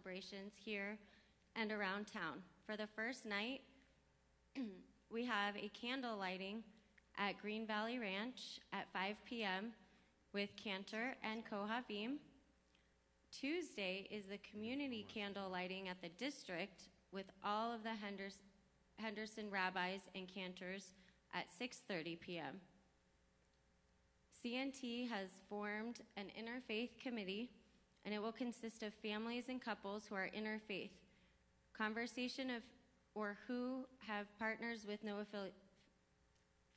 celebrations here and around town. For the first night, we have a candle lighting at Green Valley Ranch at 5 p.m. with Cantor and Kohavim. Tuesday is the community candle lighting at the district with all of the Henderson rabbis and cantors at 6:30 p.m. CNT has formed an interfaith committee, and it will consist of families and couples who are interfaith, conversation of or who have partners with no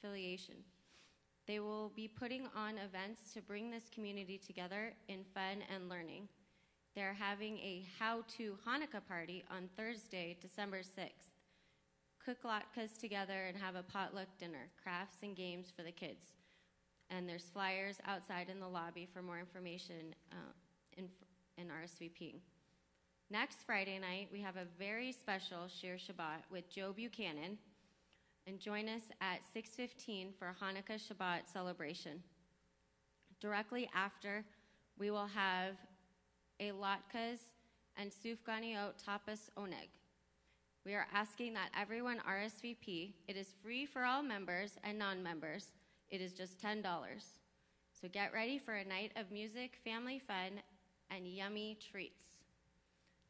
affiliation. They will be putting on events to bring this community together in fun and learning. They're having a how-to Hanukkah party on Thursday, December 6th. Cook latkes together and have a potluck dinner, crafts and games for the kids. And there's flyers outside in the lobby for more information in RSVP. Next Friday night, we have a very special Shir Shabbat with Joe Buchanan, and join us at 6:15 for a Hanukkah Shabbat celebration. Directly after, we will have a latkes and sufganiot tapas oneg. We are asking that everyone RSVP. It is free for all members and non-members. It is just $10. So get ready for a night of music, family fun, and yummy treats.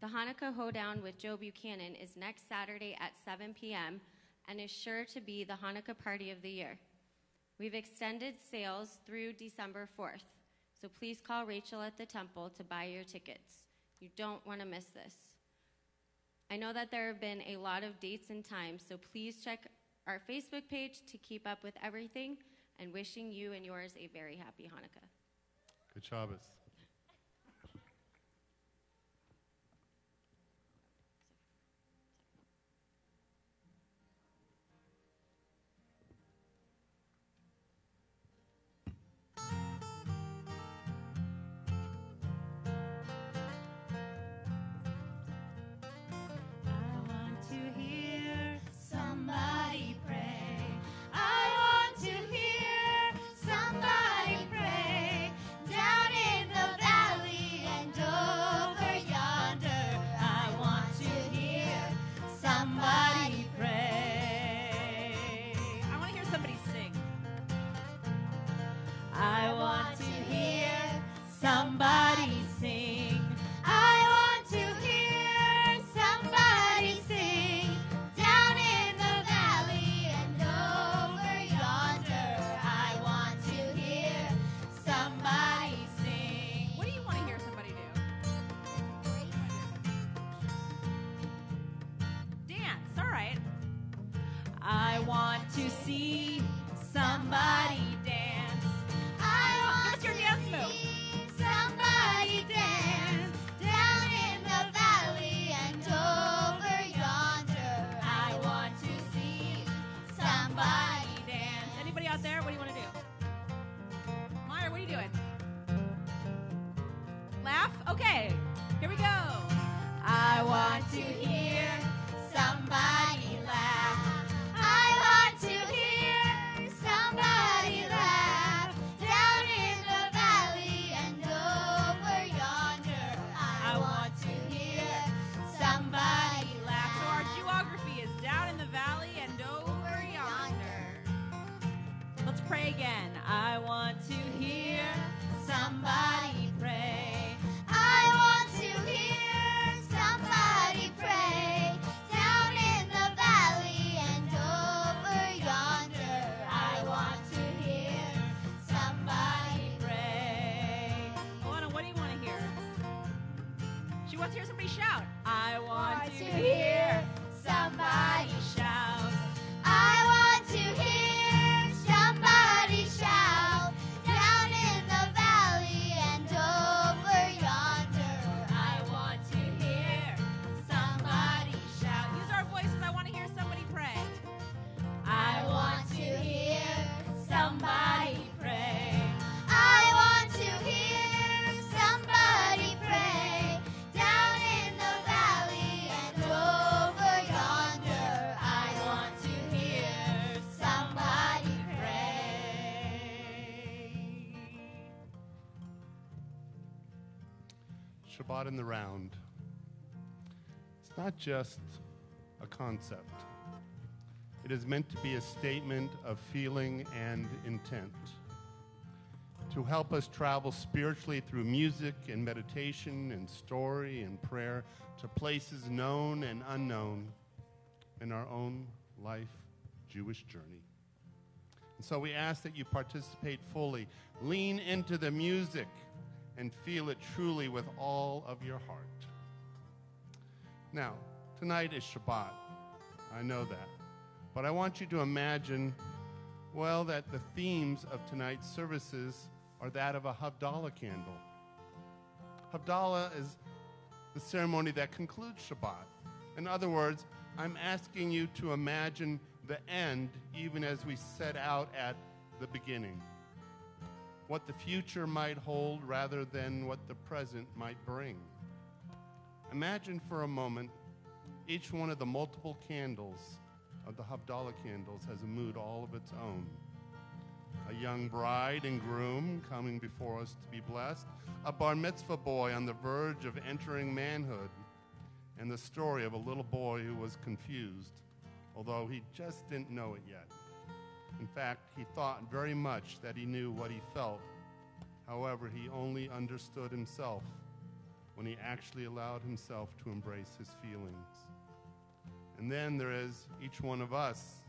The Hanukkah Hoedown with Joe Buchanan is next Saturday at 7 p.m. and is sure to be the Hanukkah party of the year. We've extended sales through December 4th, so please call Rachel at the temple to buy your tickets. You don't want to miss this. I know that there have been a lot of dates and times, so please check our Facebook page to keep up with everything, and wishing you and yours a very happy Hanukkah. Good Shabbos. Shabbat in the round. It's not just a concept. It is meant to be a statement of feeling and intent, to help us travel spiritually through music and meditation and story and prayer to places known and unknown in our own life Jewish journey. And so we ask that you participate fully, lean into the music, and feel it truly with all of your heart. Now, tonight is Shabbat. I know that. But I want you to imagine, well, that the themes of tonight's services are that of a Havdalah candle. Havdalah is the ceremony that concludes Shabbat. In other words, I'm asking you to imagine the end even as we set out at the beginning. What the future might hold rather than what the present might bring. Imagine for a moment each one of the multiple candles of the Havdalah candles has a mood all of its own. A young bride and groom coming before us to be blessed, a bar mitzvah boy on the verge of entering manhood, and the story of a little boy who was confused, although he just didn't know it yet. In fact, he thought very much that he knew what he felt. However, he only understood himself when he actually allowed himself to embrace his feelings. And then there is each one of us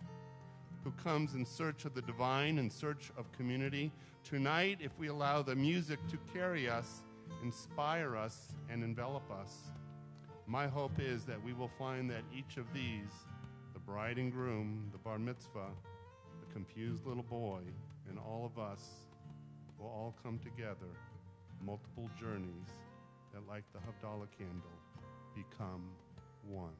who comes in search of the divine, in search of community. Tonight, if we allow the music to carry us, inspire us, and envelop us, my hope is that we will find that each of these, the bride and groom, the bar mitzvah, the confused little boy, and all of us, will all come together, multiple journeys that, like the Havdalah candle, become one.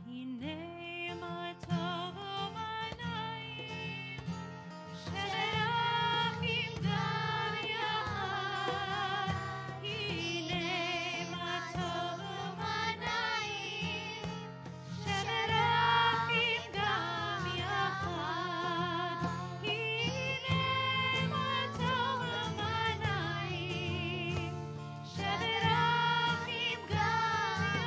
הנה מה טוב ומנעים, שרחים גם יחד. הנה מה טוב ומנעים, שרחים גם יחד. הנה מה טוב ומנעים, שרחים גם יחד.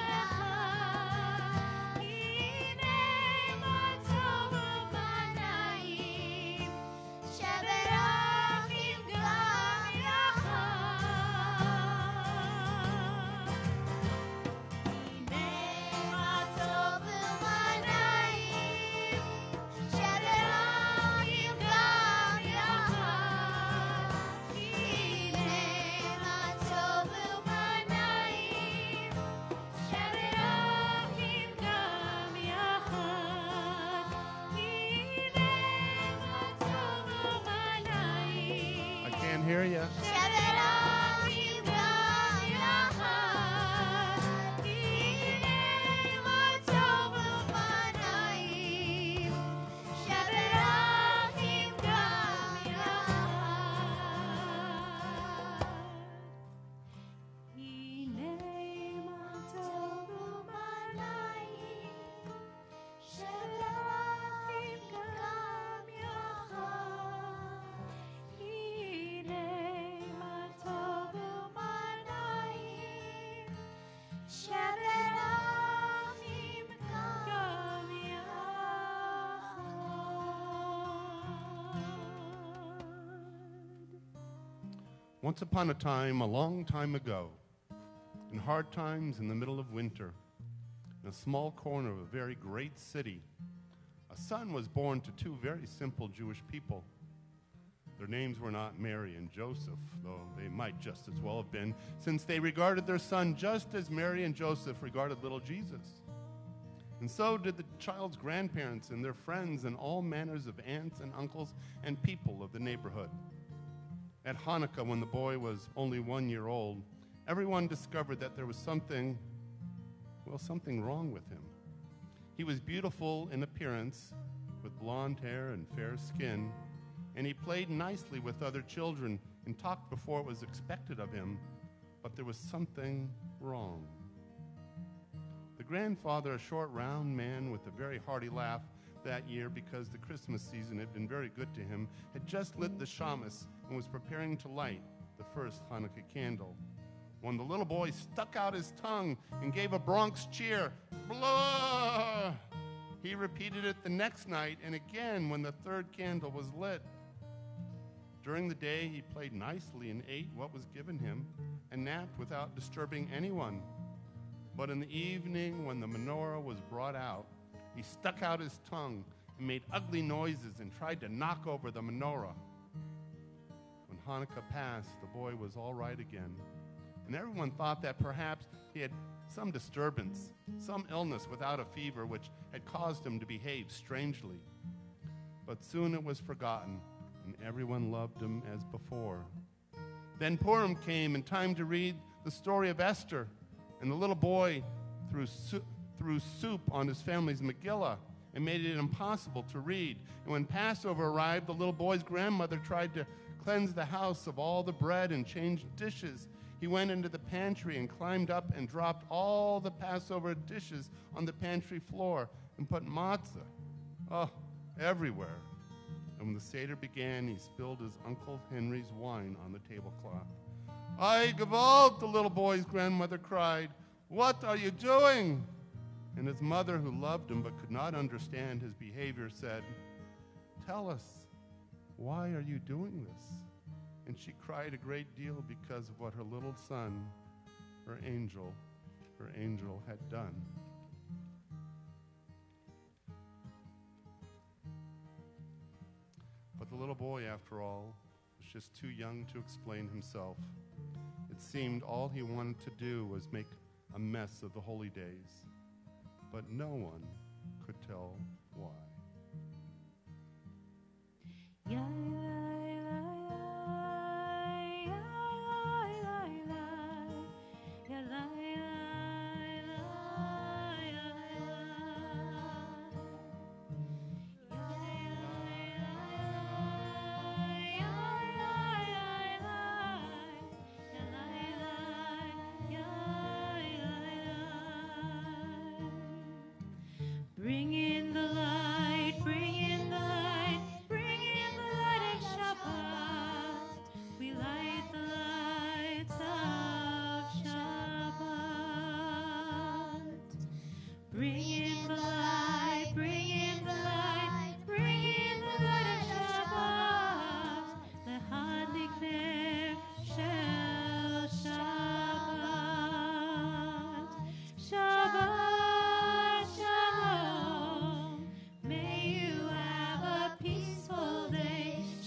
Hear ya. Once upon a time, a long time ago, in hard times in the middle of winter, in a small corner of a very great city, a son was born to two very simple Jewish people. Their names were not Mary and Joseph, though they might just as well have been, since they regarded their son just as Mary and Joseph regarded little Jesus. And so did the child's grandparents and their friends and all manners of aunts and uncles and people of the neighborhood. At Hanukkah, when the boy was only 1 year old, everyone discovered that there was something wrong with him. He was beautiful in appearance, with blonde hair and fair skin, and he played nicely with other children and talked before it was expected of him, but there was something wrong. The grandfather, a short, round man with a very hearty laugh that year because the Christmas season had been very good to him, had just lit the shamas and was preparing to light the first Hanukkah candle. when the little boy stuck out his tongue and gave a Bronx cheer. Blah! He repeated it the next night and again when the third candle was lit. During the day, he played nicely and ate what was given him and napped without disturbing anyone. But in the evening, when the menorah was brought out, he stuck out his tongue and made ugly noises and tried to knock over the menorah. When Hanukkah passed, the boy was all right again, and everyone thought that perhaps he had some disturbance, some illness without a fever, which had caused him to behave strangely. But soon it was forgotten, and everyone loved him as before. Then Purim came, and time to read the story of Esther, and the little boy threw soup on his family's Megillah and made it impossible to read. And when Passover arrived, the little boy's grandmother tried to cleanse the house of all the bread and change dishes. He went into the pantry and climbed up and dropped all the Passover dishes on the pantry floor and put matzah everywhere. And when the Seder began, he spilled his Uncle Henry's wine on the tablecloth. "Ay, Gewalt," the little boy's grandmother cried. "What are you doing?" And his mother, who loved him but could not understand his behavior, said, "Tell us, why are you doing this?" And she cried a great deal because of what her little son, her angel, had done. But the little boy, after all, was just too young to explain himself. It seemed all he wanted to do was make a mess of the holy days, but no one could tell why. Bring in the light, bring in the light, bring in the light of Shabbat. We light the lights of Shabbat. Bring in the light, bring in the light, bring in the light of Shabbat. Lehadlik ner shel Shabbat. Shabbat.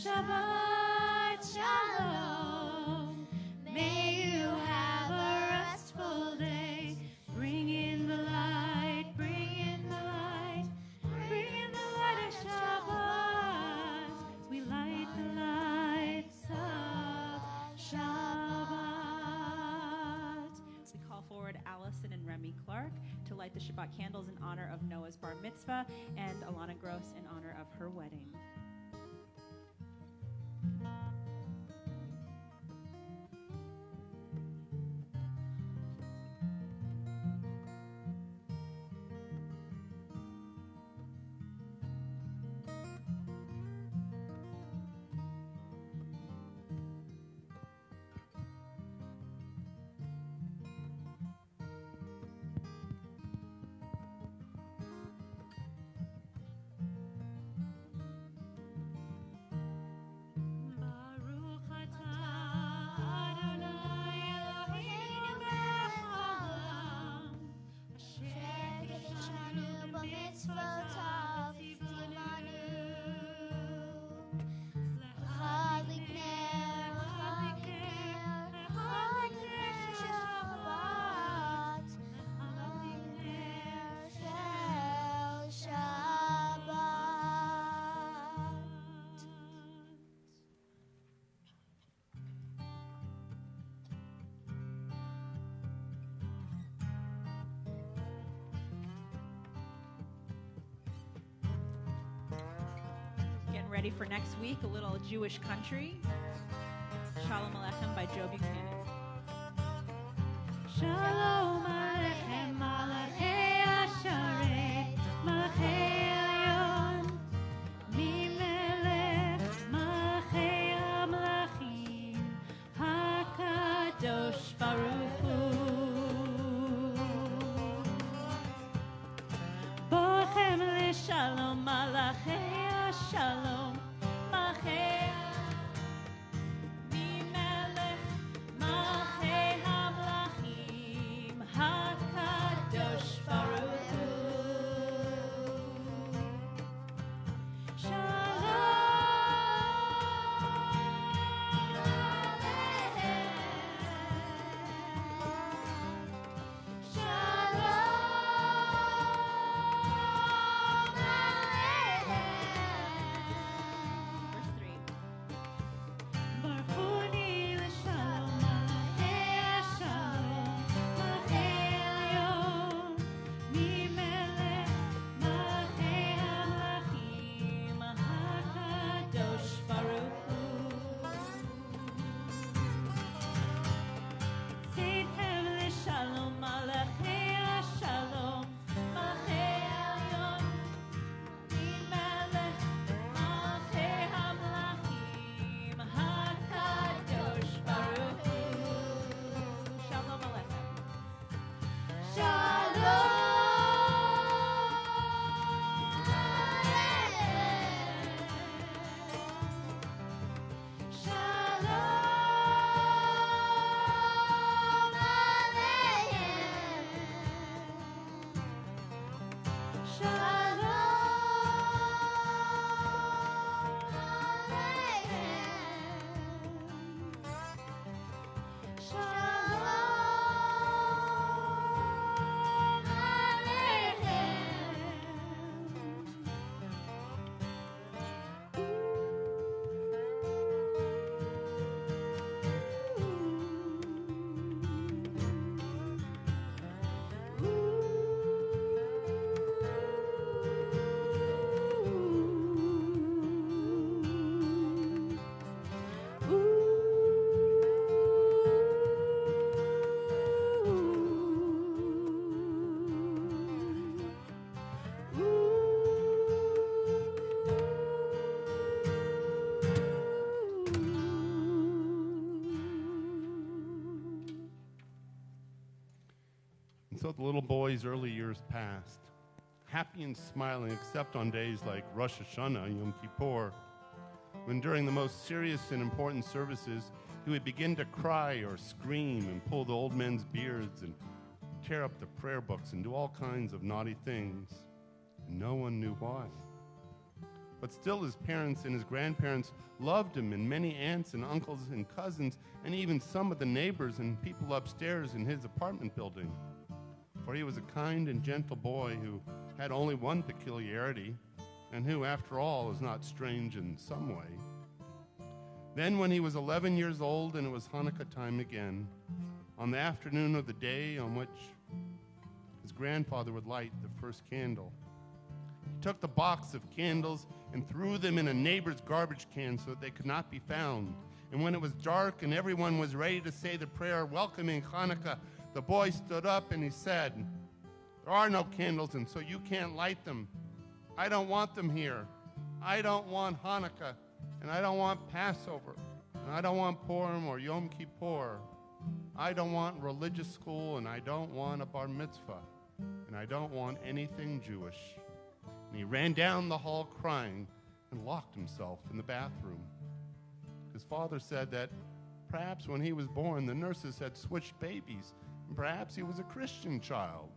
Shabbat Shalom. May you have a restful day. Bring in the light, bring in the light, bring in the light of Shabbat. We light the lights of Shabbat. We call forward Allison and Remy Clark to light the Shabbat candles in honor of Noah's bar mitzvah and Alana Gross in honor of her wedding. Ready for next week, a little Jewish country. Shalom Aleichem by Joe Buchanan. Shalom Aleichem, Malachei Asharet, Malachei Elyon, Mimelech, Malachei Amlachim, HaKadosh Baruch And so the little boy's early years passed, happy and smiling, except on days like Rosh Hashanah and Yom Kippur, when during the most serious and important services, he would begin to cry or scream and pull the old men's beards and tear up the prayer books and do all kinds of naughty things. And no one knew why. But still his parents and his grandparents loved him, and many aunts and uncles and cousins, and even some of the neighbors and people upstairs in his apartment building. For he was a kind and gentle boy who had only one peculiarity, and who, after all, is not strange in some way. Then when he was 11 years old and it was Hanukkah time again, on the afternoon of the day on which his grandfather would light the first candle, he took the box of candles and threw them in a neighbor's garbage can so that they could not be found. And when it was dark and everyone was ready to say the prayer welcoming Hanukkah, the boy stood up and he said, "There are no candles, and so you can't light them. I don't want them here. I don't want Hanukkah, and I don't want Passover, and I don't want Purim or Yom Kippur. I don't want religious school, and I don't want a bar mitzvah, and I don't want anything Jewish." And he ran down the hall crying and locked himself in the bathroom. His father said that perhaps when he was born, the nurses had switched babies, and perhaps he was a Christian child.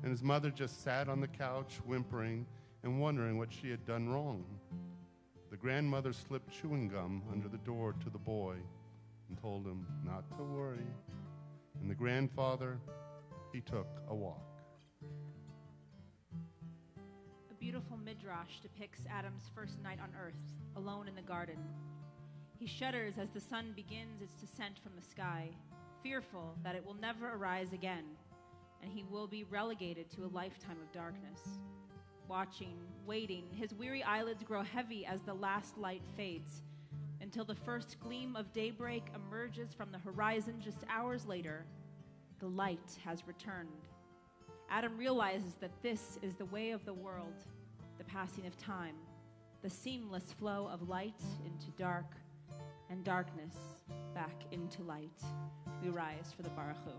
And his mother just sat on the couch, whimpering and wondering what she had done wrong. The grandmother slipped chewing gum under the door to the boy and told him not to worry. And the grandfather, he took a walk. A beautiful midrash depicts Adam's first night on earth, alone in the garden. He shudders as the sun begins its descent from the sky, fearful that it will never arise again, and he will be relegated to a lifetime of darkness. Watching, waiting, his weary eyelids grow heavy as the last light fades, until the first gleam of daybreak emerges from the horizon just hours later. The light has returned. Adam realizes that this is the way of the world, the passing of time, the seamless flow of light into dark, and darkness back into light. We rise for the Baruch Hu.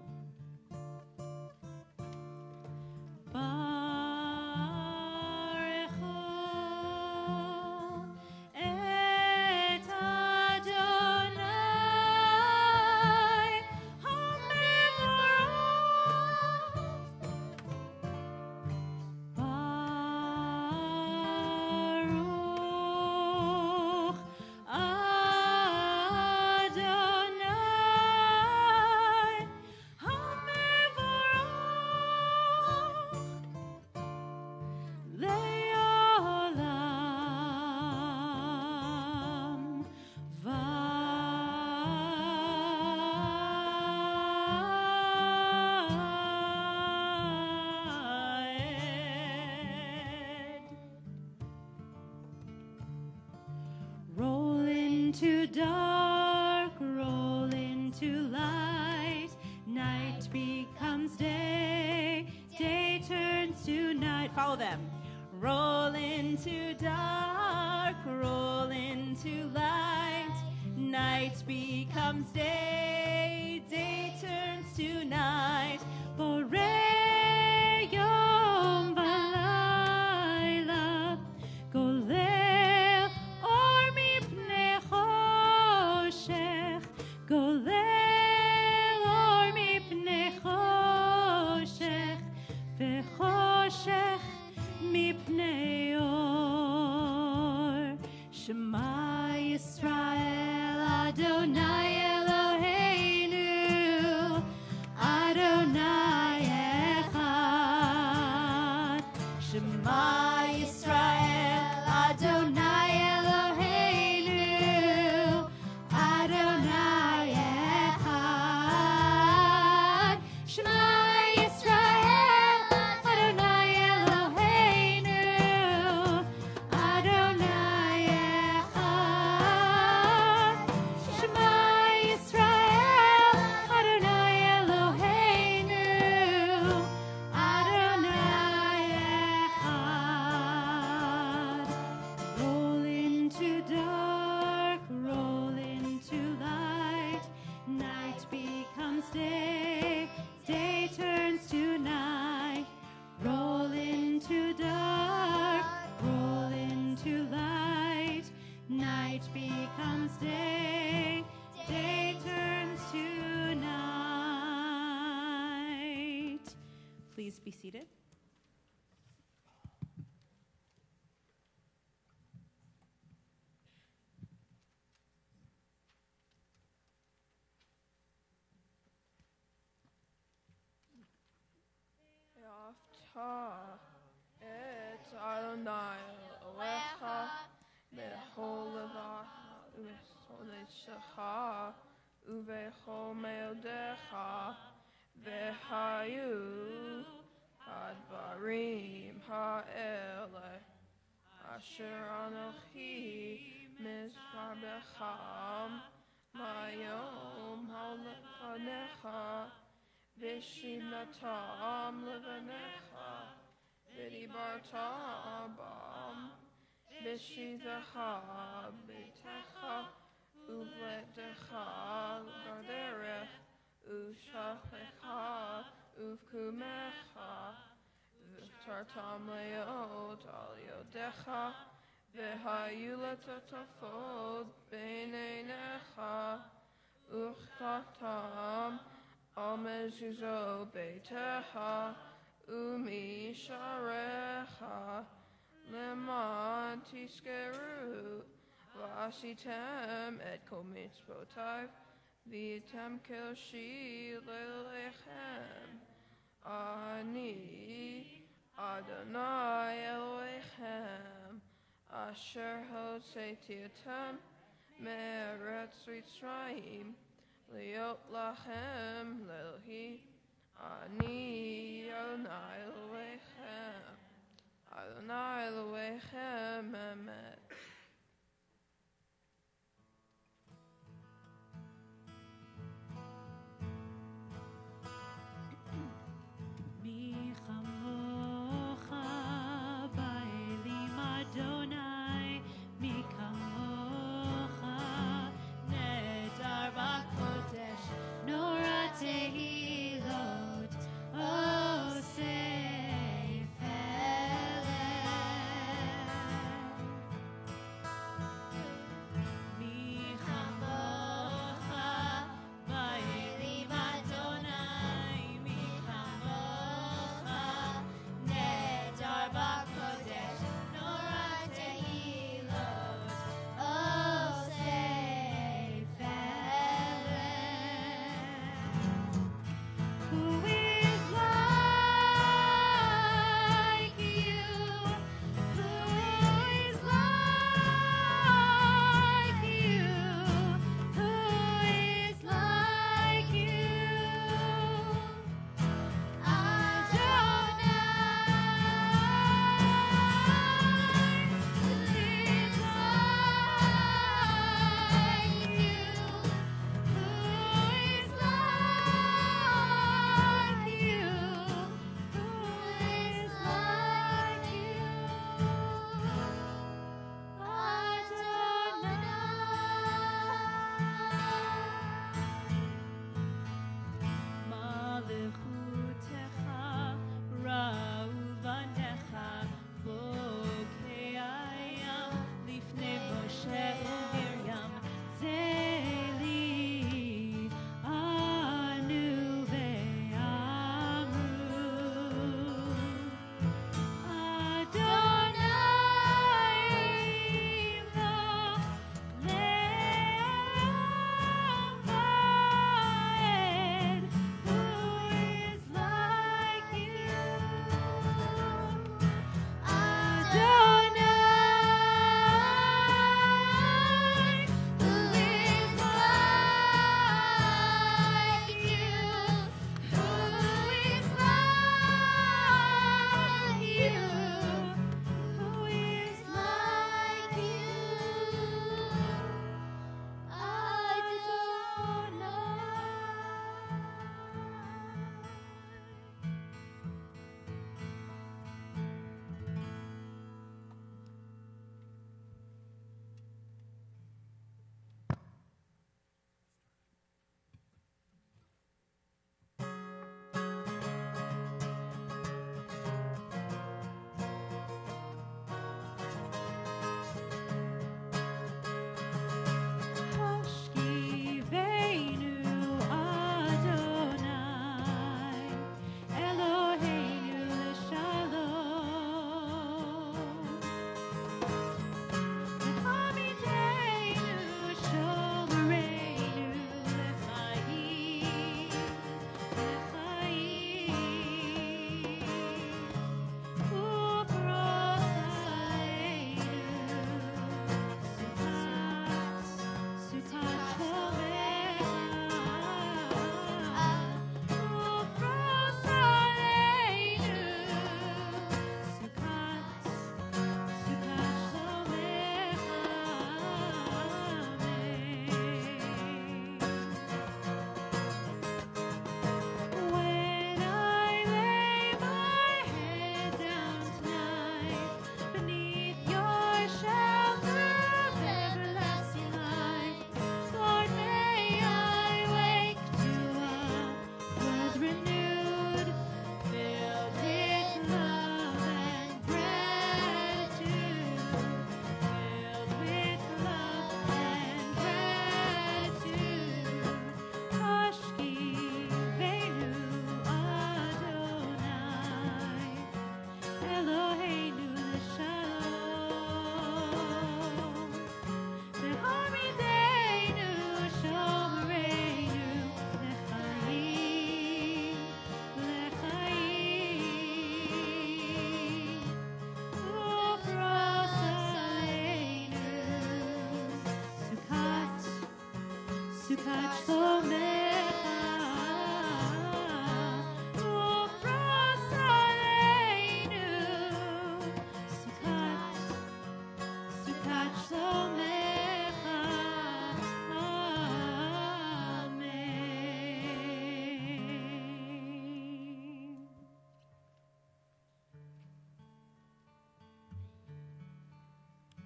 into dark, roll into light. Night becomes day, day turns to night. Follow them. Roll into dark, roll into light. Night becomes day, day turns to night. Borei yom v'layla, golel or mipnei choshech, golel or mipnei choshech, v'choshech mipnei or. Shema Yisrael Adonai Eloheinu Please be seated. Yaftah et Adonai Elohecha bechol levacha uvesolechecha uvechol meodecha vehayu advarim ha'ele asher anochi mizbarbecham mayom ha'lefanecha Vishinatam levanecha, vidibartam bam, vishizacha bitecha, uvletecha garderech, ushachecha, uvkumecha, vtartam leot al yodecha, vihayuletatafod beinenecha, uchtatam, Amezuzo beiteha umi sharecha leman tiskeru vasitem et kol mitzvotav vitem kelshi lelechem ani Adonai Elohechem asher hosetiatem me'eretz Mitzrayim Liot lachem lelohi ani Adonai Elohechem emet. Mi chamocha ba'elim Adonai, mi kamocha nedar b'kodesh, nora tehilot osef eleh.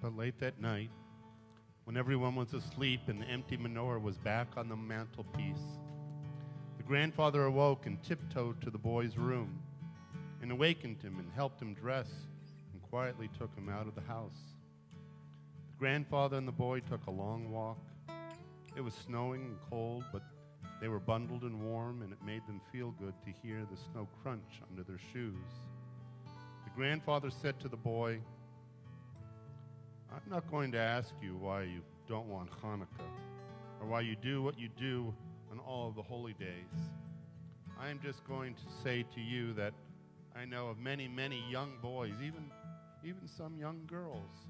But late that night, when everyone was asleep and the empty menorah was back on the mantelpiece, the grandfather awoke and tiptoed to the boy's room and awakened him and helped him dress and quietly took him out of the house. The grandfather and the boy took a long walk. It was snowing and cold, but they were bundled and warm, and it made them feel good to hear the snow crunch under their shoes. The grandfather said to the boy, "I'm not going to ask you why you don't want Hanukkah or why you do what you do on all of the holy days. I am just going to say to you that I know of many, many young boys, even some young girls,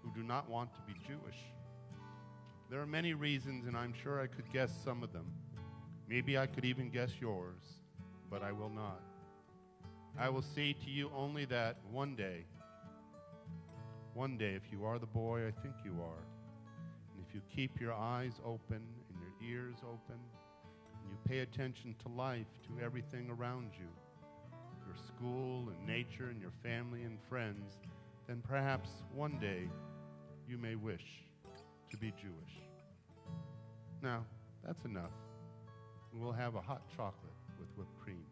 who do not want to be Jewish. There are many reasons, and I'm sure I could guess some of them. Maybe I could even guess yours, but I will not. I will say to you only that one day, if you are the boy I think you are, and if you keep your eyes open and your ears open, and you pay attention to life, to everything around you, your school and nature and your family and friends, then perhaps one day you may wish to be Jewish." Now, that's enough. We'll have a hot chocolate with whipped cream.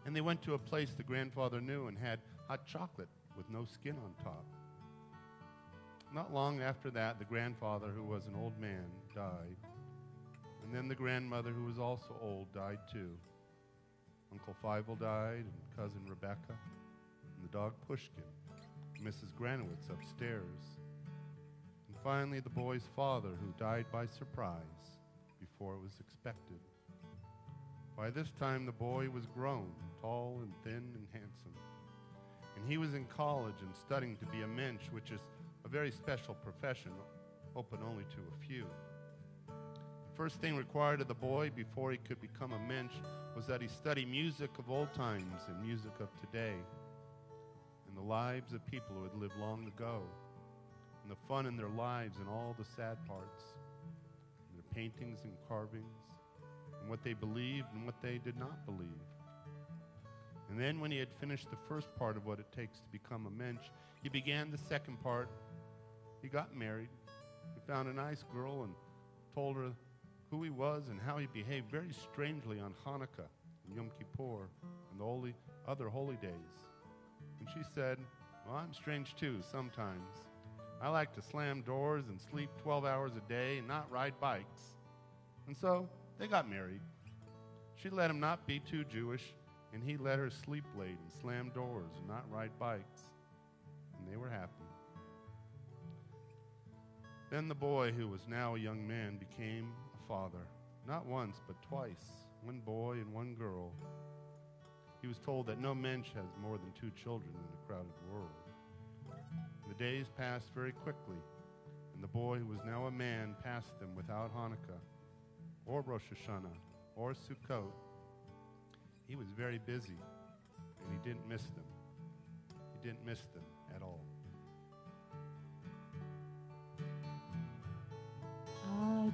And they went to a place the grandfather knew and had hot chocolate with no skin on top. Not long after that, the grandfather, who was an old man, died. And then the grandmother, who was also old, died too. Uncle Fievel died, and cousin Rebecca, and the dog Pushkin, Mrs. Granowitz upstairs. And finally, the boy's father, who died by surprise before it was expected. By this time, the boy was grown, tall and thin and handsome. And he was in college and studying to be a mensch, which is a very special profession, open only to a few. The first thing required of the boy before he could become a mensch was that he study music of old times and music of today, and the lives of people who had lived long ago, and the fun in their lives and all the sad parts, and their paintings and carvings, and what they believed and what they did not believe. And then when he had finished the first part of what it takes to become a mensch, he began the second part. He got married. He found a nice girl and told her who he was and how he behaved very strangely on Hanukkah and Yom Kippur and the other holy days. And she said, "Well, I'm strange too sometimes. I like to slam doors and sleep 12 hours a day and not ride bikes." And so they got married. She let him not be too Jewish, and he let her sleep late and slam doors and not ride bikes. And they were happy. Then the boy, who was now a young man, became a father, not once, but twice, one boy and one girl. He was told that no mensch has more than 2 children in a crowded world. The days passed very quickly, and the boy, who was now a man, passed them without Hanukkah, or Rosh Hashanah, or Sukkot. He was very busy, and he didn't miss them. He didn't miss them at all.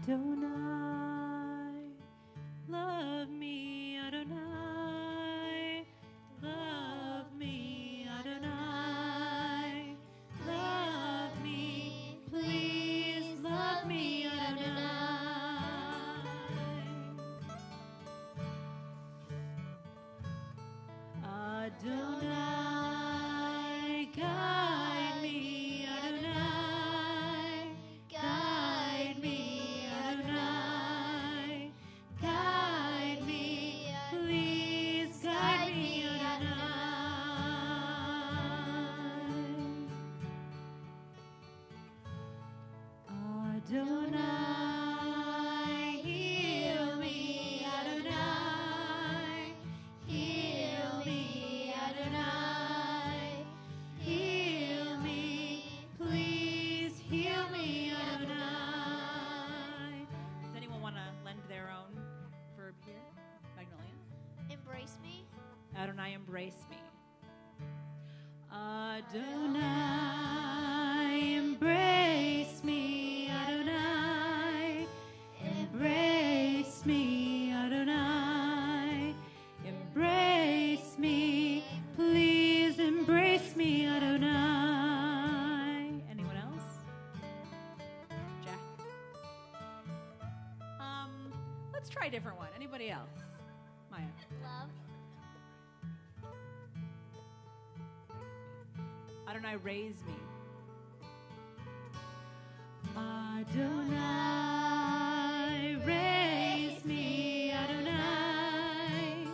Adonai, love me, Adonai, love me, Adonai, love me, please love me, Adonai. Adonai, guide me, Adonai, guide me, Adonai, guide me, please guide me, Adonai. Adonai, heal me, Adonai, heal me, Adonai, heal me, please heal me, Adonai. Does anyone want to lend their own verb here? Magnolia? Embrace me. Adonai, embrace me. Adonai, embrace me, Adonai, embrace me, Adonai, embrace me, please embrace me, Adonai. a different one. Anybody else? Maya. Love. Adonai, raise me. Adonai, raise me, Adonai,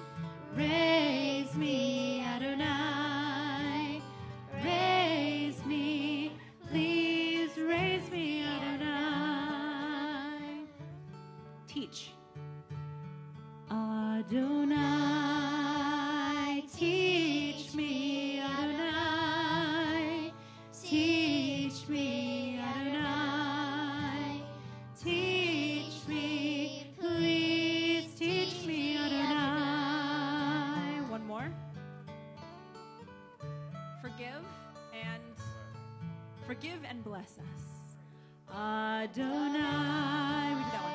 raise me, Adonai, raise me, please raise me, Adonai. Teach. Adonai, teach me, Adonai, teach me, Adonai, teach me, please teach me, Adonai. One more. Forgive and bless us. Adonai, we do that one.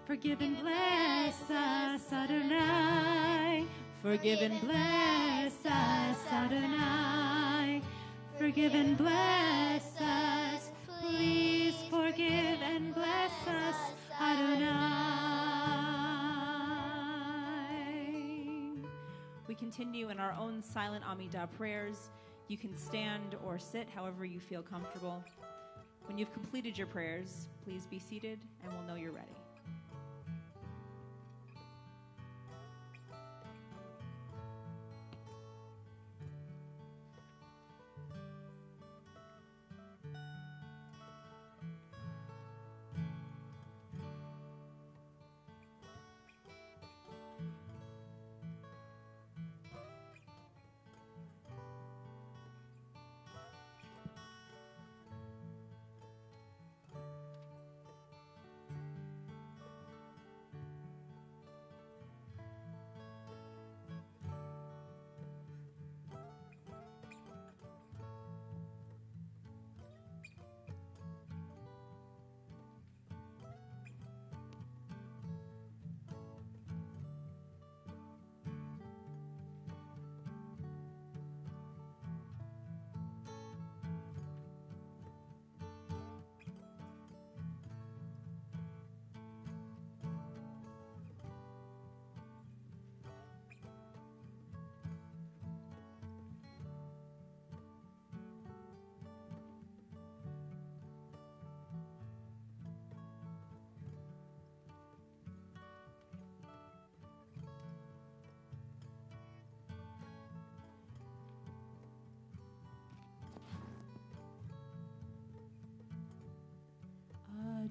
Forgive and bless us, Adonai. Forgive and bless us, Adonai. Forgive and bless us. Please forgive and bless us, Adonai. We continue in our own silent Amidah prayers. You can stand or sit however you feel comfortable. When you've completed your prayers, please be seated and we'll know you're ready.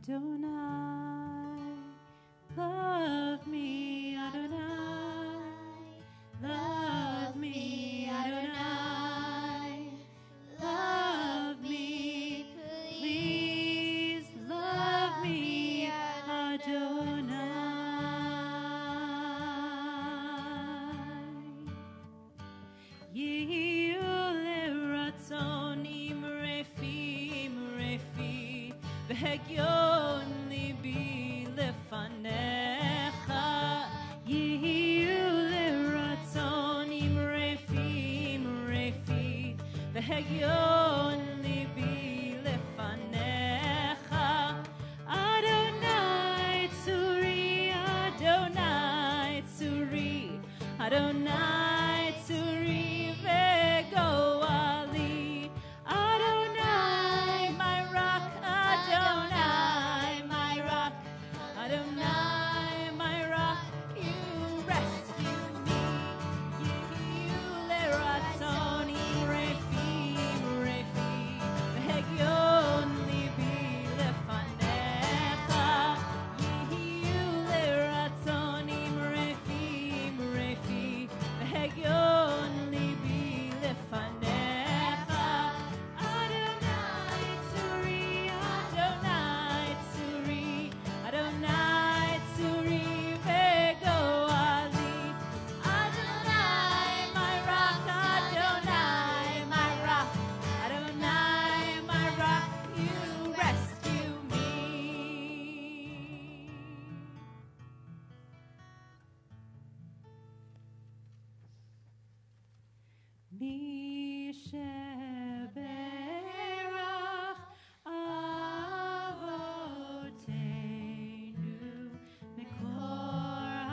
Adonai, love me, Adonai, love me, Adonai, love me, please love me, Adonai. Yehu leratzon imrefi, v'hegyon libi lefanecha. Yehu leratzon imrefi, v'hegyon libi lefanecha. Adonai tzuri, Adonai tzuri, Adonai tzuri v'goali. Adonai, my rock, Adonai, my rock, Adonai, my rock, you rescue me. You leratzon imrefi, v'hegyon libi lefanecha. You leratzon imrefi, v'hegyon libi lefanecha. Adonai tzuri, Adonai tzuri, Adonai tzuri v'goali. Adonai, my rock, Adonai, my rock, Adonai, my rock, you rescue me. Misheberach avotenu mikor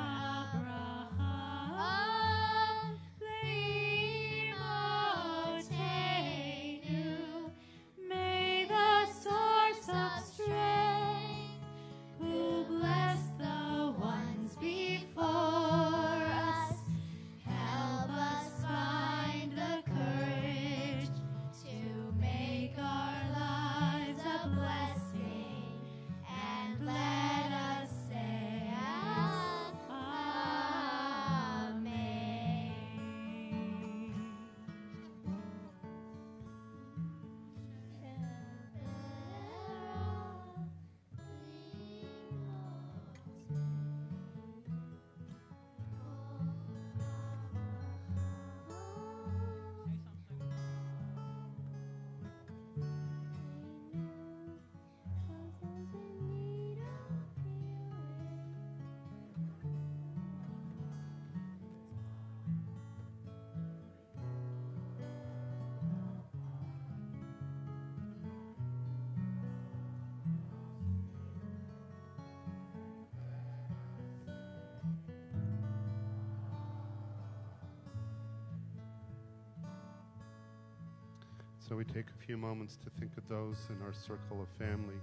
So we take a few moments to think of those in our circle of family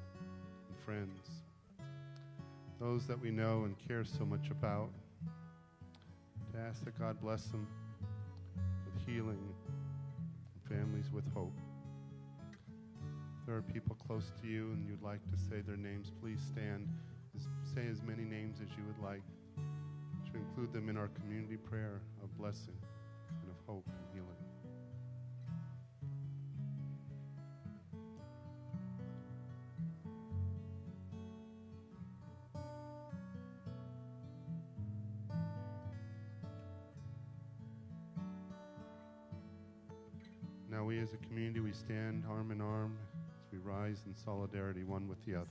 and friends, those that we know and care so much about, to ask that God bless them with healing, and families with hope. If there are people close to you and you'd like to say their names, please stand. Say as many names as you would like, to include them in our community prayer of blessing and of hope and healing. Now we as a community, we stand arm in arm as we rise in solidarity one with the other.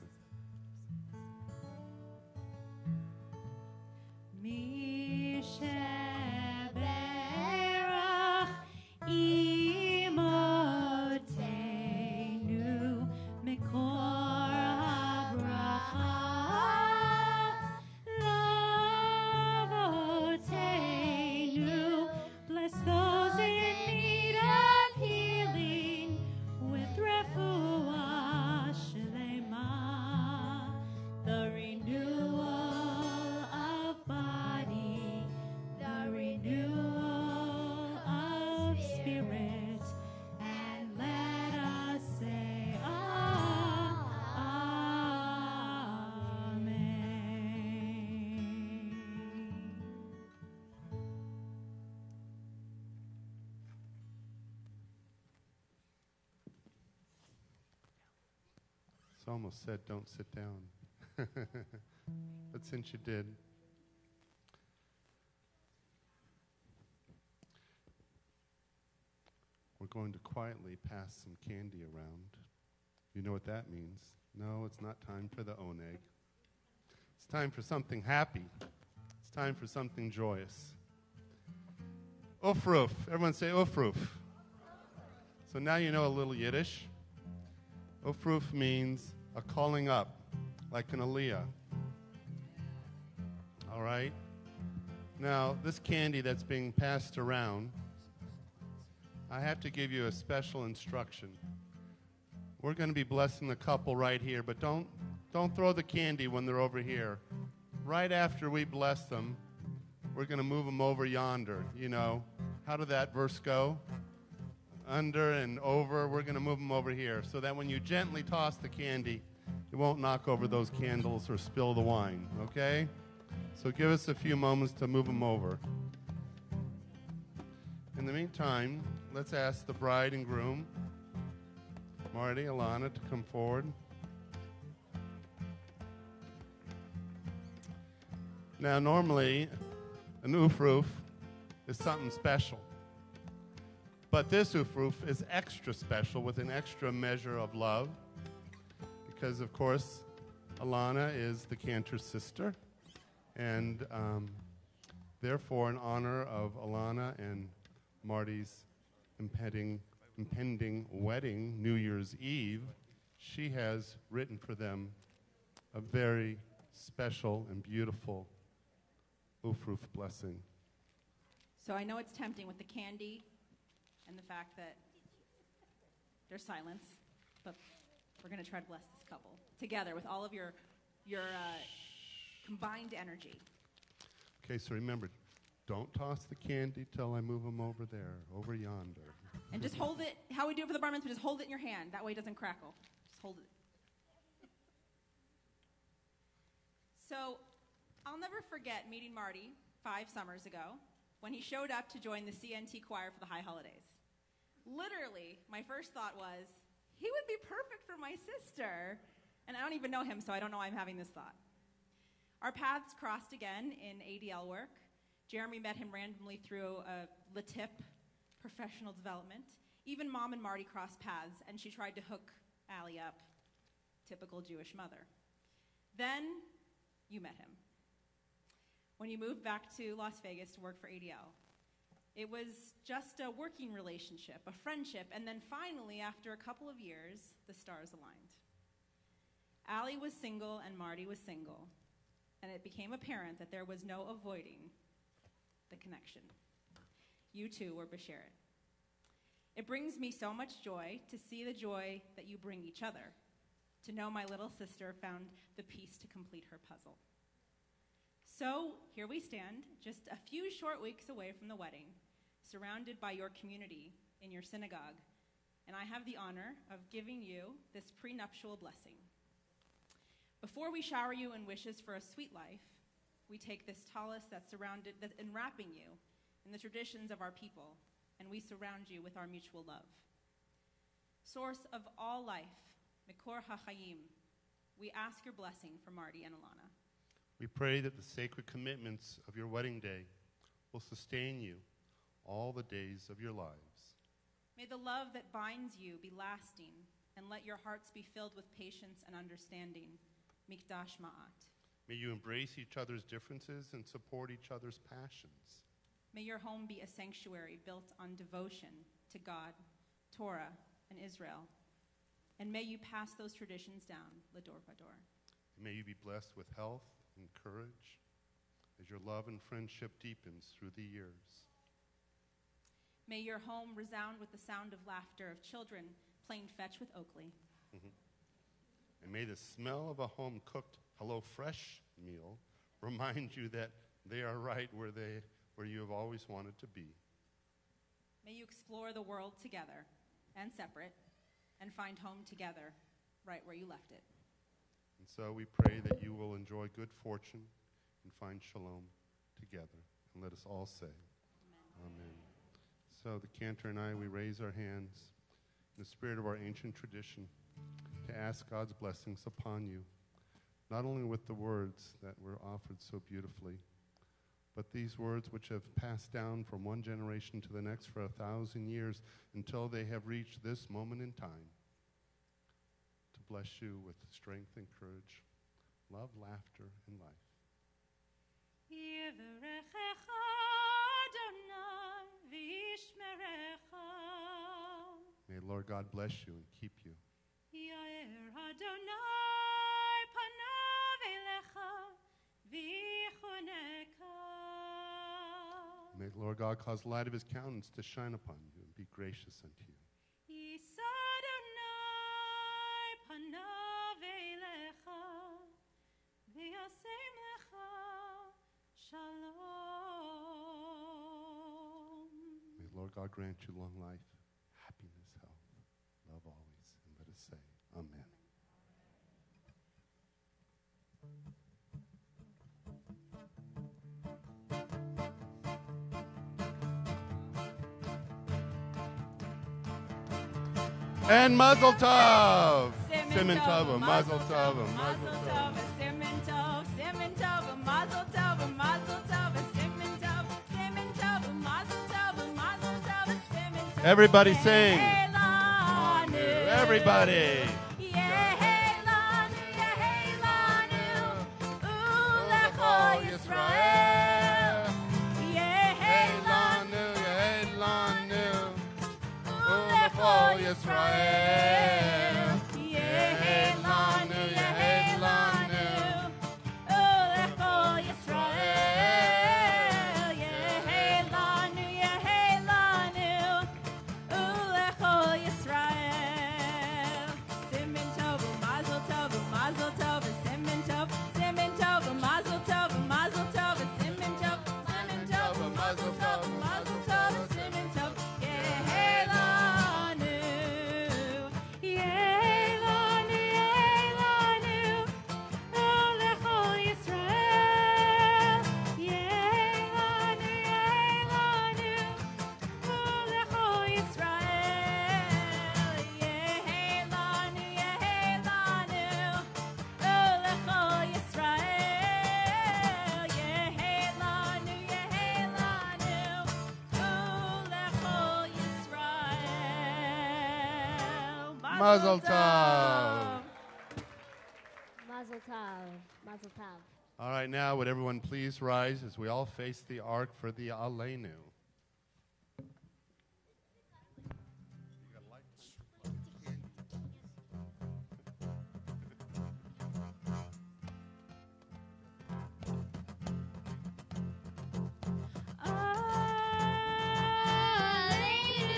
Almost said don't sit down. But since you did, we're going to quietly pass some candy around. You know what that means? No, it's not time for the oneg. It's time for something happy. It's time for something joyous. Ufruf. Everyone say ufruf. So now you know a little Yiddish. Ufruf means a calling up, like an aliyah. All right? Now, this candy that's being passed around, I have to give you a special instruction. We're going to be blessing the couple right here, but don't throw the candy when they're over here. Right after we bless them, we're going to move them over yonder. You know, how did that verse go? Under and over, we're going to move them over here so that when you gently toss the candy, it won't knock over those candles or spill the wine, okay? So give us a few moments to move them over. In the meantime, let's ask the bride and groom, Marty, Alana, to come forward. Now, normally, an ufruf is something special. But this ufruf is extra special with an extra measure of love because, of course, Alana is the cantor's sister. And therefore, in honor of Alana and Marty's impending wedding, New Year's Eve, she has written for them a very special and beautiful ufruf blessing. So I know it's tempting with the candy and the fact that there's silence, but we're going to try to bless this couple together with all of your combined energy. Okay, so remember, don't toss the candy till I move them over there, over yonder. And just hold it, how we do it for the bar mitzvah, just hold it in your hand. That way it doesn't crackle. Just hold it. So I'll never forget meeting Marty 5 summers ago when he showed up to join the CNT choir for the high holidays. Literally, my first thought was, he would be perfect for my sister. And I don't even know him, so I don't know why I'm having this thought. Our paths crossed again in ADL work. Jeremy met him randomly through LaTip, professional development. Even Mom and Marty crossed paths, and she tried to hook Allie up. Typical Jewish mother. Then you met him. When you moved back to Las Vegas to work for ADL. It was just a working relationship, a friendship, and then finally, after a couple of years, the stars aligned. Allie was single and Marty was single, and it became apparent that there was no avoiding the connection. You two were B'Sherit. It brings me so much joy to see the joy that you bring each other, to know my little sister found the piece to complete her puzzle. So here we stand, just a few short weeks away from the wedding, surrounded by your community in your synagogue, and I have the honor of giving you this prenuptial blessing. Before we shower you in wishes for a sweet life, we take this tallis that's enwrapping you in the traditions of our people, and we surround you with our mutual love. Source of all life, Mikor HaChaim, we ask your blessing for Marty and Alana. We pray that the sacred commitments of your wedding day will sustain you all the days of your lives. May the love that binds you be lasting, and let your hearts be filled with patience and understanding. Mikdash Ma'at. May you embrace each other's differences and support each other's passions. May your home be a sanctuary built on devotion to God, Torah, and Israel. And may you pass those traditions down, Lador Vador. May you be blessed with health and courage as your love and friendship deepens through the years. May your home resound with the sound of laughter of children playing fetch with Oakley. And may the smell of a home-cooked HelloFresh meal remind you that they are right where you have always wanted to be. May you explore the world together and separate and find home together right where you left it. And so we pray that you will enjoy good fortune and find shalom together. And let us all say, Amen. So the cantor and I, we raise our hands in the spirit of our ancient tradition to ask God's blessings upon you, not only with the words that were offered so beautifully, but these words which have passed down from one generation to the next for 1,000 years until they have reached this moment in time, to bless you with strength and courage, love, laughter, and life. Yivarechecha Adonai v'yishmerecha. May Lord God bless you and keep you. Yair Adonai panav elecha v'yichuneka. May the Lord God cause the light of his countenance to shine upon you and be gracious unto you. Yisa Adonai panav elecha v'yasem lecha shalom. May the Lord God grant you long life, happiness, health, love always. And let us say, Amen. And Mazel Tov! Siman Tov, Mazel Tov, Mazel Tov. Siman Tov, Siman Tov, Mazel Tov, Mazel Tov, Siman Tov, Siman Tov, Mazel Tov, Mazel Tov, Siman Tov. Everybody sing. Yehelanu. Everybody. Yehelanu, Yehelanu, Ulecho Yisrael. Yehelanu, Yehelanu, Ulecho Yisrael. Yehelanu, Yehelanu, Ulecho Yisrael. Yehelanu, Yehelanu, Ulecho Yisrael. Siman Tov, Mazel Tov, Mazel Tov, Siman Tov, Siman Tov, Mazel Tov, Mazel Tov, Siman Tov, Siman Tov, Mazel Tov, Mazel Tov, Siman Tov. Yehelanu, Yehelanu, Yehelanu, Ulecho Yisrael. Yehelanu, Yehelanu, Ulecho Yisrael. Yehelanu, Yehelanu, Ulecho Yisrael. Yehelanu, Yehelanu, Ulecho Yisrael. Mazel Tov. Mazel tov. Mazel tov. All right, now would everyone please rise as we all face the ark for the Aleinu. Aleinu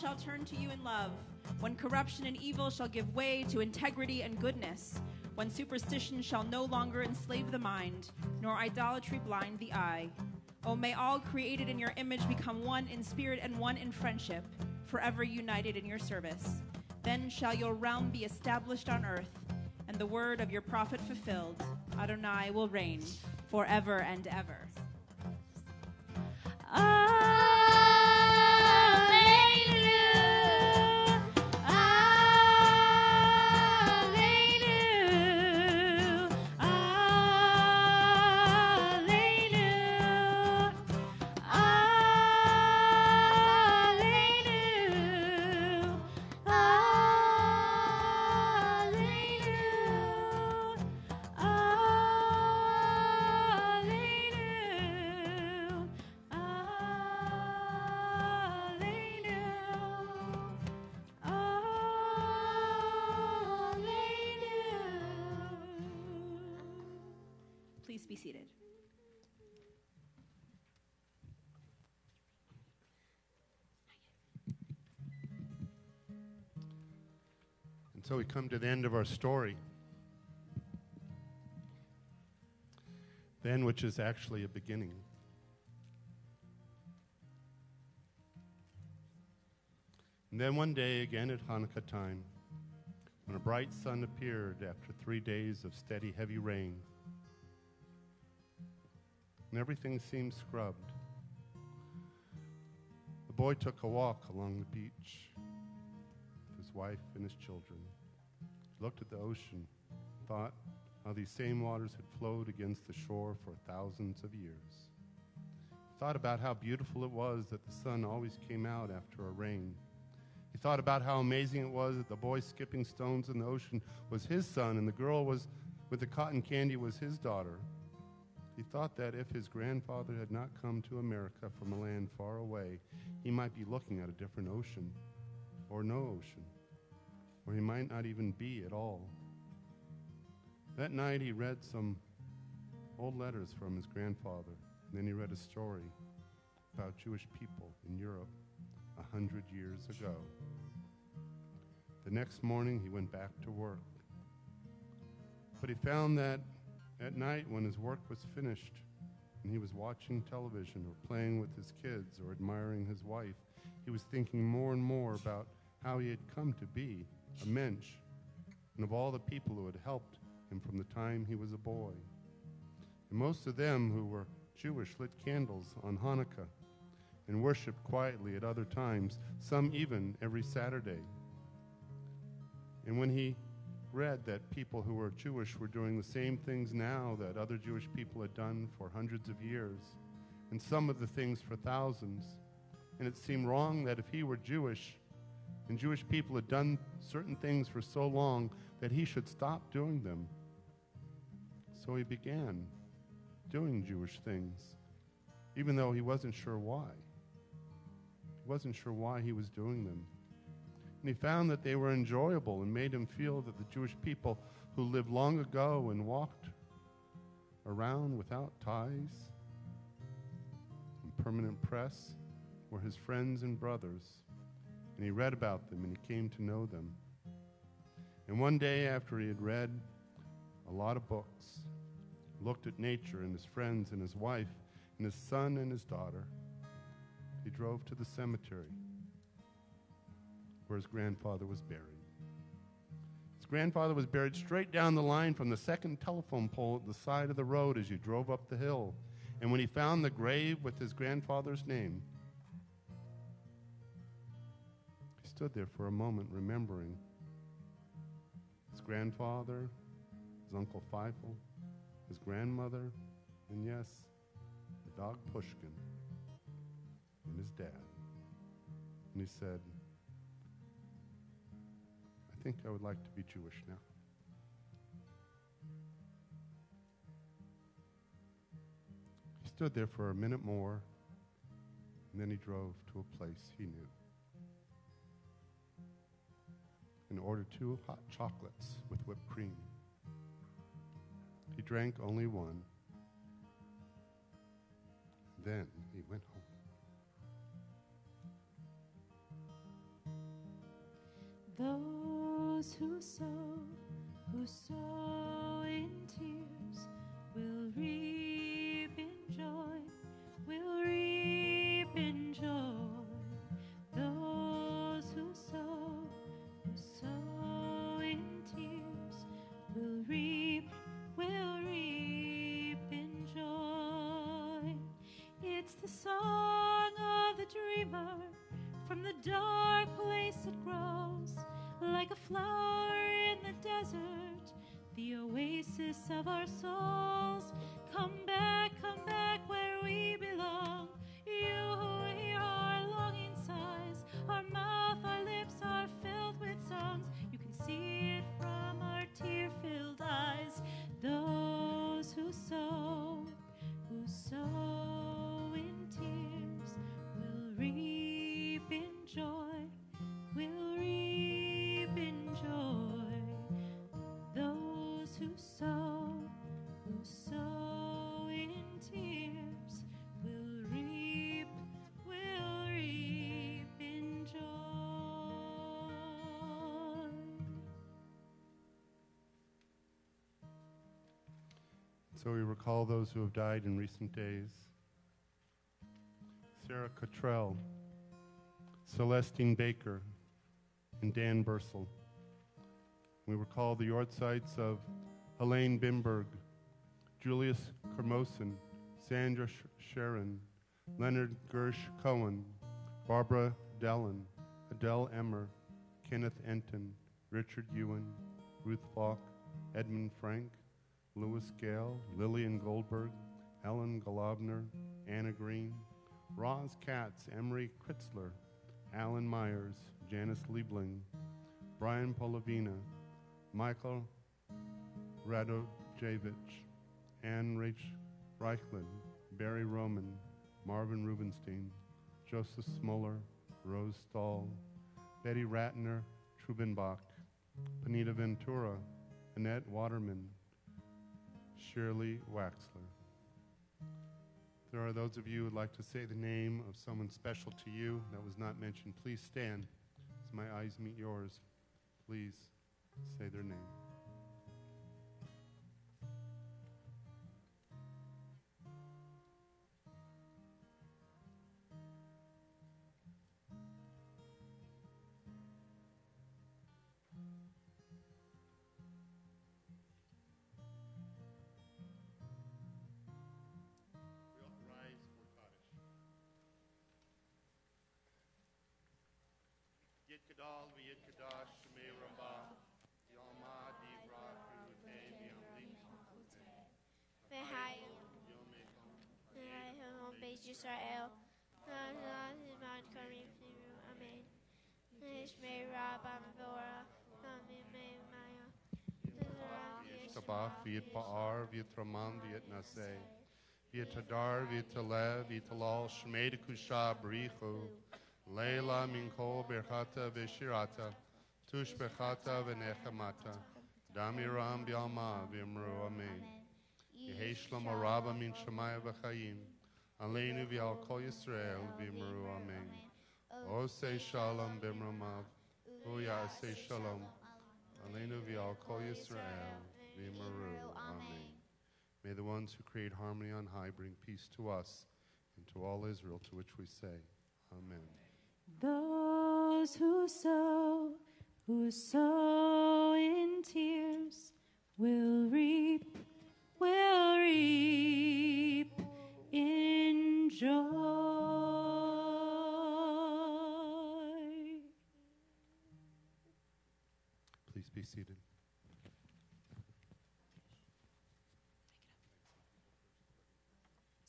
shall turn to you in love, when corruption and evil shall give way to integrity and goodness, when superstition shall no longer enslave the mind, nor idolatry blind the eye. O may all created in your image become one in spirit and one in friendship, forever united in your service. Then shall your realm be established on earth, and the word of your prophet fulfilled. Adonai will reign forever and ever. Please be seated. And so we come to the end of our story. The end, which is actually a beginning. And then one day, again at Hanukkah time, when a bright sun appeared after 3 days of steady, heavy rain, and everything seemed scrubbed, the boy took a walk along the beach with his wife and his children. He looked at the ocean, thought how these same waters had flowed against the shore for thousands of years. He thought about how beautiful it was that the sun always came out after a rain. He thought about how amazing it was that the boy skipping stones in the ocean was his son and the girl with the cotton candy was his daughter. He thought that if his grandfather had not come to America from a land far away, he might be looking at a different ocean, or no ocean, or he might not even be at all. That night he read some old letters from his grandfather, and then he read a story about Jewish people in Europe 100 years ago. The next morning he went back to work, but he found that at night, when his work was finished and he was watching television or playing with his kids or admiring his wife, he was thinking more and more about how he had come to be a mensch and of all the people who had helped him from the time he was a boy. And most of them who were Jewish lit candles on Hanukkah and worshiped quietly at other times, some even every Saturday. And when he read that people who were Jewish were doing the same things now that other Jewish people had done for hundreds of years, and some of the things for thousands. And it seemed wrong that if he were Jewish, and Jewish people had done certain things for so long, that he should stop doing them. So he began doing Jewish things, even though he wasn't sure why. He wasn't sure why he was doing them. And he found that they were enjoyable and made him feel that the Jewish people who lived long ago and walked around without ties and permanent press were his friends and brothers. And he read about them and he came to know them. And one day after he had read a lot of books, looked at nature and his friends and his wife and his son and his daughter, he drove to the cemetery where his grandfather was buried. His grandfather was buried straight down the line from the second telephone pole at the side of the road as you drove up the hill. And when he found the grave with his grandfather's name, he stood there for a moment remembering his grandfather, his Uncle Feifel, his grandmother, and yes, the dog Pushkin, and his dad. And he said, I think I would like to be Jewish now. He stood there for a minute more, and then he drove to a place he knew and ordered 2 hot chocolates with whipped cream. He drank only one. Then he went home. Those who sow in tears will reap in joy, will reap in joy. Those who sow in tears will reap in joy. It's the song of the dreamer, from the dark place it grows, like a flower in the desert, the oasis of our souls. Come back where we belong. You who hear our longing sighs, our mouth, our lips are filled with songs. You can see it from our tear-filled eyes. Those who sow in tears will reap in joy, will reap in joy. Those who sow in tears will reap in joy. So we recall those who have died in recent days. Sarah Cottrell, Celestine Baker, and Dan Bursell. We recall the Yortsites of Helene Bimberg, Julius Kermosen, Sandra Sharon, Leonard Gersh Cohen, Barbara Dellen, Adele Emmer, Kenneth Enton, Richard Ewan, Ruth Falk, Edmund Frank, Louis Gale, Lillian Goldberg, Ellen Golobner, Anna Green, Roz Katz, Emery Kritzler, Alan Myers, Janice Liebling, Brian Polovina, Michael Radojevich, Anne Reichlin, Barry Roman, Marvin Rubenstein, Joseph Smoller, Rose Stahl, Betty Ratner, Trubenbach, Panita Ventura, Annette Waterman, Shirley Waxler. There are those of you who would like to say the name of someone special to you that was not mentioned. Please stand as my eyes meet yours. Please say their name. Yitgadal v'yitgadash shmei rabah yalma divra krute v'yamlik V'hayom Beis Yisrael V'hazimad karim firu amen Shmei rabah v'ora v'amimei maya Yishtabach v'yitpa'ar v'yitraman v'yitnaseh v'yitadar v'yitaleh v'yitalal shmei dekusha b'richu Leila Minko Berchata Veshirata, Tush Berchata Venechamata, Damiram Bialma Vimru Amen. Yeheshlam Araba Min Shemaya V'chaim, Aleinu V'al Kol Yisrael Vimru Amen. Osei Shalom Bimramav, Uyasei Shalom, Aleinu V'al Kol Yisrael Vimru Amen. May the ones who create harmony on high bring peace to us and to all Israel, to which we say, Amen. Those who sow in tears will reap in joy. Please be seated.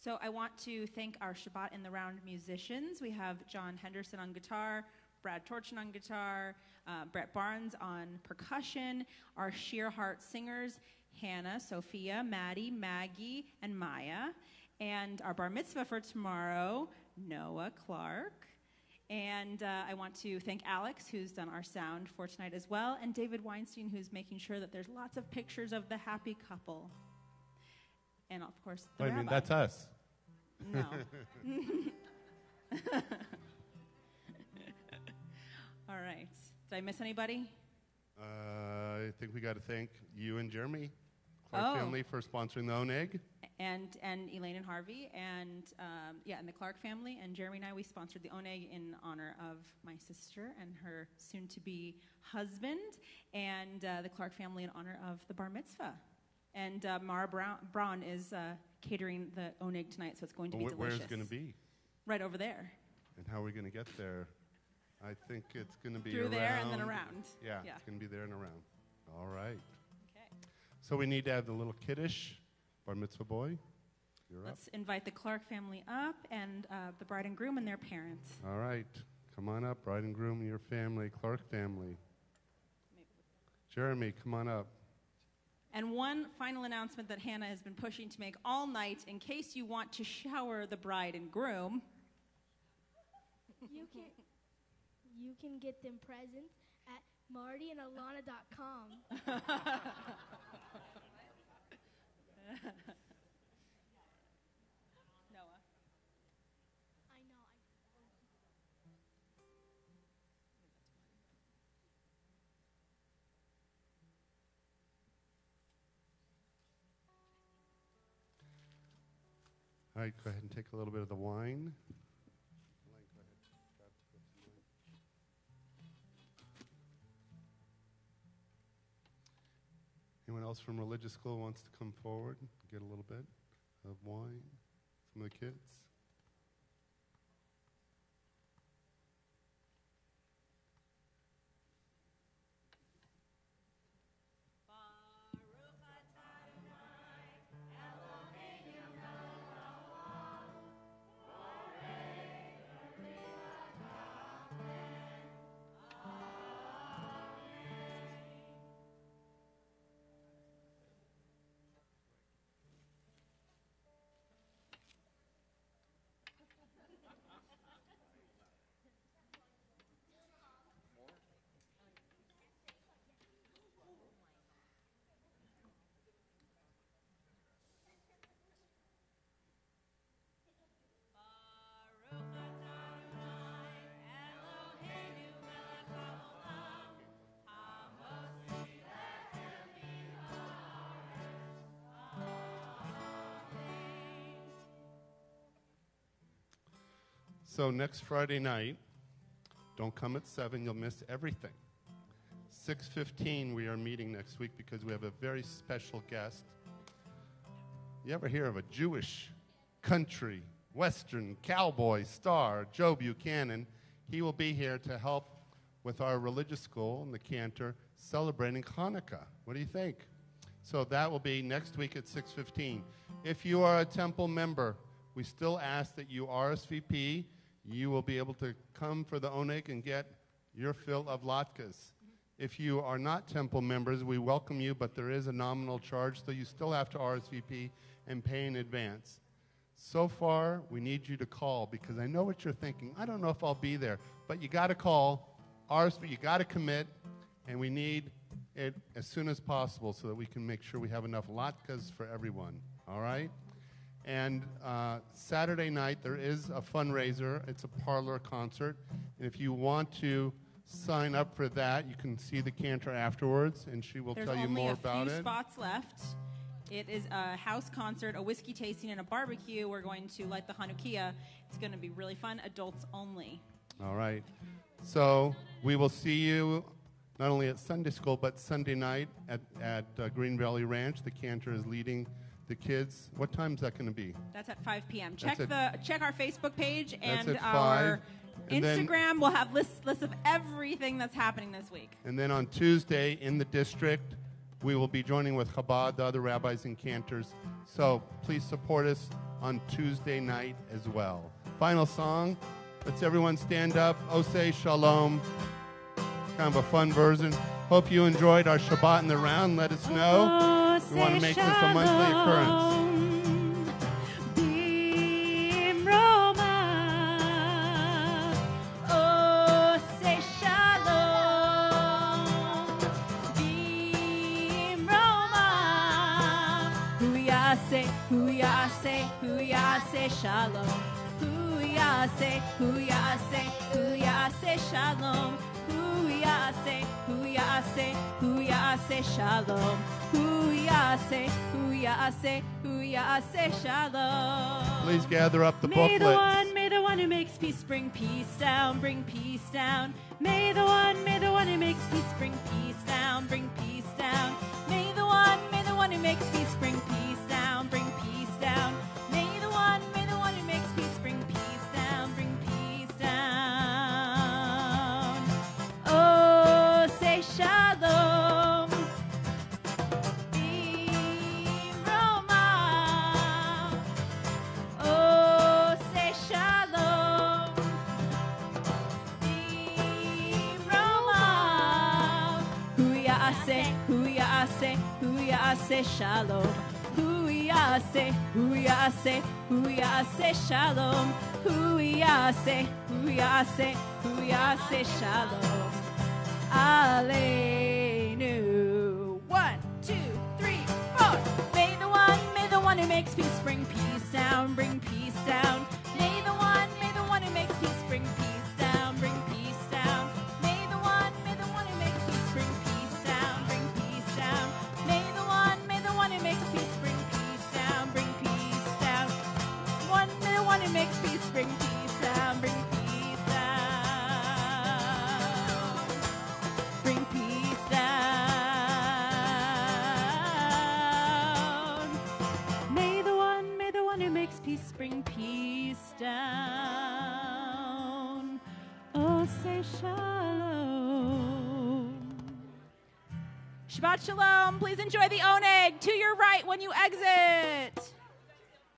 So I want to thank our Shabbat in the Round musicians. We have John Henderson on guitar, Brad Torchin on guitar, Brett Barnes on percussion, our Sheer Heart singers, Hannah, Sophia, Maddie, Maggie, and Maya, and our bar mitzvah for tomorrow, Noah Clark. And I want to thank Alex, who's done our sound for tonight as well, and David Weinstein, who's making sure that there's lots of pictures of the happy couple. And, of course, the rabbi. That's us. No. All right. Did I miss anybody? I think we got to thank you and Jeremy Clark family for sponsoring the Oneg. And Elaine and Harvey, and and the Clark family, and Jeremy and I, we sponsored the Oneg in honor of my sister and her soon-to-be husband, and the Clark family in honor of the bar mitzvah. And Mara Braun is catering the Oneg tonight, so it's going to be delicious. Where's it going to be? Right over there. And how are we going to get there? I think it's going to be through around. there and then around. Yeah, it's going to be there and around. All right. Okay. So we need to have the little kiddush, bar mitzvah boy. You're Let's invite the Clark family up and the bride and groom and their parents. up. All right. Come on up, bride and groom and your family, Clark family. Jeremy, come on up. And one final announcement that Hannah has been pushing to make all night, in case you want to shower the bride and groom. You can get them presents at martyandalana.com. Noah. I know. All right, go ahead and take a little bit of the wine. Anyone else from religious school wants to come forward and get a little bit of wine? Some of the kids? So next Friday night, don't come at 7, you'll miss everything. 6:15 we are meeting next week because we have a very special guest. You ever hear of a Jewish country, Western cowboy star, Joe Buchanan? He will be here to help with our religious school and the cantor celebrating Hanukkah. What do you think? So that will be next week at 6:15. If you are a temple member, we still ask that you RSVP. You will be able to come for the Oneg and get your fill of latkes. If you are not temple members, we welcome you, but there is a nominal charge, so you still have to RSVP and pay in advance. So far, we need you to call, because I know what you're thinking. I don't know if I'll be there, but you got to call, RSVP, you got to commit, and we need it as soon as possible so that we can make sure we have enough latkes for everyone, all right? And Saturday night, there is a fundraiser. It's a parlor concert. And if you want to sign up for that, you can see the cantor afterwards, and she will tell you more about it. There's only a few spots left. It is a house concert, a whiskey tasting, and a barbecue. We're going to light the Hanukkah. It's going to be really fun, adults only. All right. So we will see you not only at Sunday school, but Sunday night at Green Valley Ranch. The cantor is leading the kids. What time is that going to be? That's at 5 p.m. Check That's our Facebook page and at our 5. And Instagram. We'll have lists of everything that's happening this week. And then on Tuesday in the district, we will be joining with Chabad, the other rabbis and cantors. So please support us on Tuesday night as well. Final song. Let's everyone stand up. Oseh Shalom. Kind of a fun version. Hope you enjoyed our Shabbat in the round. Let us know. We want to make this a monthly occurrence. Hu yaseh shalom. Hu yaseh shalom. Hu ya'aseh, hu ya'aseh, hu ya'aseh shalom. Hu ya'aseh, hu ya'aseh, hu ya'aseh shalom. Please gather up the May booklets. the one who makes peace bring peace down, bring peace down. May the one who makes peace bring peace down, bring peace down. May the one who makes peace bring peace down, bring peace down. May the one who makes peace bring peace down, bring peace down. Oh, say shalom. Roma. Oh, say shalom. Roma. Hu ya'aseh, hu ya'aseh, hu ya'aseh shalom. Hu ya'aseh, hu ya'aseh, hu ya'aseh shalom. Hu ya'aseh, hu ya'aseh, hu ya'aseh shalom. Aleinu. 1, 2, 3, 4. May the one who makes peace bring peace down, bring peace down. May the one who makes peace bring peace down, bring peace down. May the one who makes peace bring peace down, bring peace down. May the one who makes peace bring peace down, bring peace down. The one who makes peace bring peace down, bring peace down. Bring peace down. May the one who makes peace bring peace down. Oh, say shalom. Shabbat shalom. Please enjoy the oneg to your right when you exit.